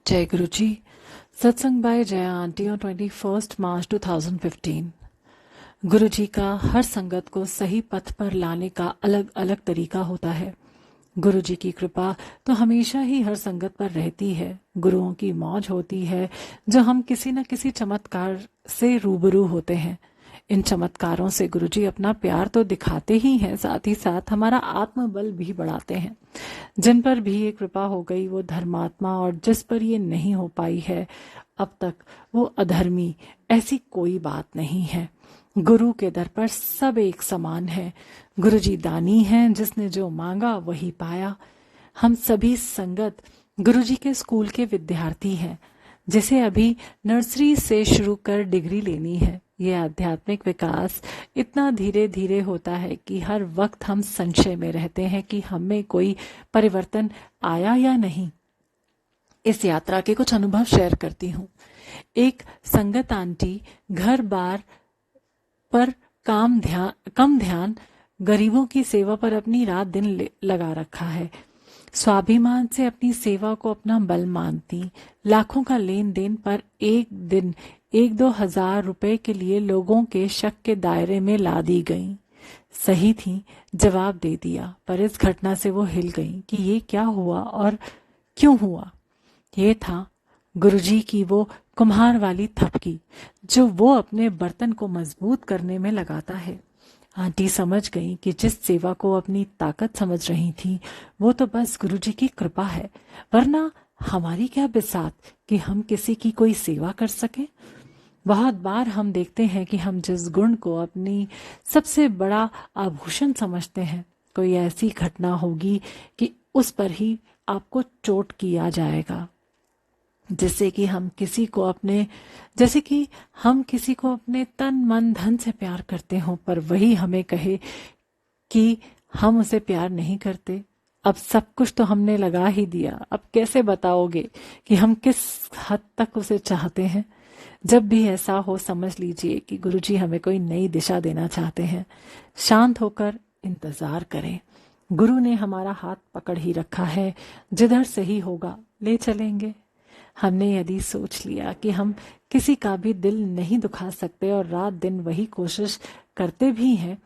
जय गुरु जी। सत्संग bye Jaya aunty on 21 मार्च 2015। गुरु जी का हर संगत को सही पथ पर लाने का अलग अलग तरीका होता है। गुरु जी की कृपा तो हमेशा ही हर संगत पर रहती है। गुरुओं की मौज होती है जो हम किसी न किसी चमत्कार से रूबरू होते हैं। इन चमत्कारों से गुरुजी अपना प्यार तो दिखाते ही हैं, साथ ही साथ हमारा आत्मबल भी बढ़ाते हैं। जिन पर भी ये कृपा हो गई वो धर्मात्मा, और जिस पर ये नहीं हो पाई है अब तक वो अधर्मी। ऐसी कोई बात नहीं है। गुरु के दर पर सब एक समान है। गुरुजी दानी हैं, जिसने जो मांगा वही पाया। हम सभी संगत गुरुजी के स्कूल के विद्यार्थी हैं, जिसे अभी नर्सरी से शुरू कर डिग्री लेनी है। ये आध्यात्मिक विकास इतना धीरे धीरे होता है कि हर वक्त हम संशय में रहते हैं कि हम में कोई परिवर्तन आया या नहीं। इस यात्रा के कुछ अनुभव शेयर करती हूँ। एक संगत आंटी घर बार पर कम ध्यान, गरीबों की सेवा पर अपनी रात दिन लगा रखा है। स्वाभिमान से अपनी सेवा को अपना बल मानती, लाखों का लेन देन पर एक दिन 1-2 हज़ार रुपए के लिए लोगों के शक के दायरे में ला दी गईं। सही थी, जवाब दे दिया, पर इस घटना से वो हिल गईं कि ये क्या हुआ और क्यों हुआ। ये था गुरुजी की वो कुम्हार वाली थपकी जो वो अपने बर्तन को मजबूत करने में लगाता है। आंटी समझ गई कि जिस सेवा को अपनी ताकत समझ रही थी वो तो बस गुरुजी की कृपा है, वरना हमारी क्या बिसात कि हम किसी की कोई सेवा कर सकें। बहुत बार हम देखते हैं कि हम जिस गुण को अपनी सबसे बड़ा आभूषण समझते हैं, कोई ऐसी घटना होगी कि उस पर ही आपको चोट किया जाएगा। जैसे कि हम किसी को अपने तन मन धन से प्यार करते हों, पर वही हमें कहे कि हम उसे प्यार नहीं करते। अब सब कुछ तो हमने लगा ही दिया, अब कैसे बताओगे कि हम किस हद तक उसे चाहते हैं। जब भी ऐसा हो समझ लीजिए कि गुरुजी हमें कोई नई दिशा देना चाहते हैं। शांत होकर इंतजार करें। गुरु ने हमारा हाथ पकड़ ही रखा है, जिधर सही होगा ले चलेंगे। हमने यदि सोच लिया कि हम किसी का भी दिल नहीं दुखा सकते और रात दिन वही कोशिश करते भी हैं,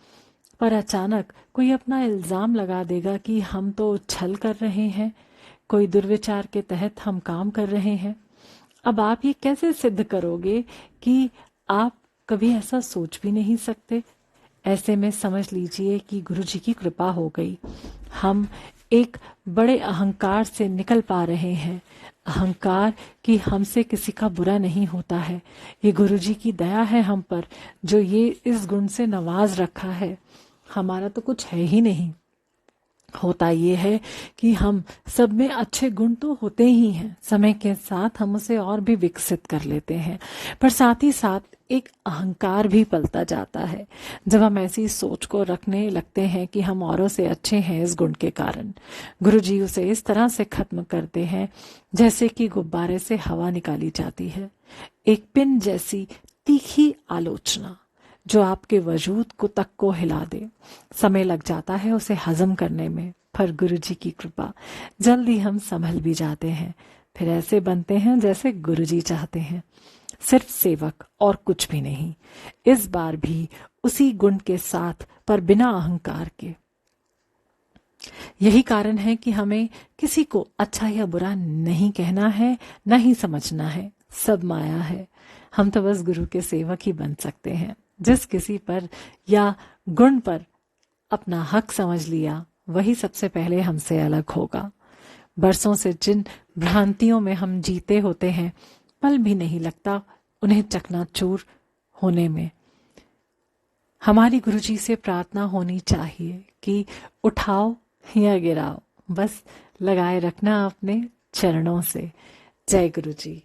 पर अचानक कोई अपना इल्जाम लगा देगा कि हम तो छल कर रहे हैं, कोई दुर्विचार के तहत हम काम कर रहे हैं। अब आप ये कैसे सिद्ध करोगे कि आप कभी ऐसा सोच भी नहीं सकते। ऐसे में समझ लीजिए कि गुरुजी की कृपा हो गई। हम एक बड़े अहंकार से निकल पा रहे हैं। अहंकार कि हमसे किसी का बुरा नहीं होता है, ये गुरुजी की दया है हम पर, जो ये इस गुण से नवाज रखा है। हमारा तो कुछ है ही नहीं। होता ये है कि हम सब में अच्छे गुण तो होते ही हैं, समय के साथ हम उसे और भी विकसित कर लेते हैं, पर साथ ही साथ एक अहंकार भी पलता जाता है जब हम ऐसी सोच को रखने लगते हैं कि हम औरों से अच्छे हैं। इस गुण के कारण गुरुजी उसे इस तरह से खत्म करते हैं जैसे कि गुब्बारे से हवा निकाली जाती है। एक पिन जैसी तीखी आलोचना जो आपके वजूद को तक को हिला दे। समय लग जाता है उसे हजम करने में, पर गुरुजी की कृपा जल्दी हम संभल भी जाते हैं। फिर ऐसे बनते हैं जैसे गुरुजी चाहते हैं, सिर्फ सेवक और कुछ भी नहीं। इस बार भी उसी गुण के साथ, पर बिना अहंकार के। यही कारण है कि हमें किसी को अच्छा या बुरा नहीं कहना है, न ही समझना है। सब माया है। हम तो बस गुरु के सेवक ही बन सकते हैं। जिस किसी पर या गुण पर अपना हक समझ लिया वही सबसे पहले हमसे अलग होगा। बरसों से जिन भ्रांतियों में हम जीते होते हैं, पल भी नहीं लगता उन्हें चकनाचूर होने में। हमारी गुरुजी से प्रार्थना होनी चाहिए कि उठाओ या गिराओ, बस लगाए रखना अपने चरणों से। जय गुरुजी।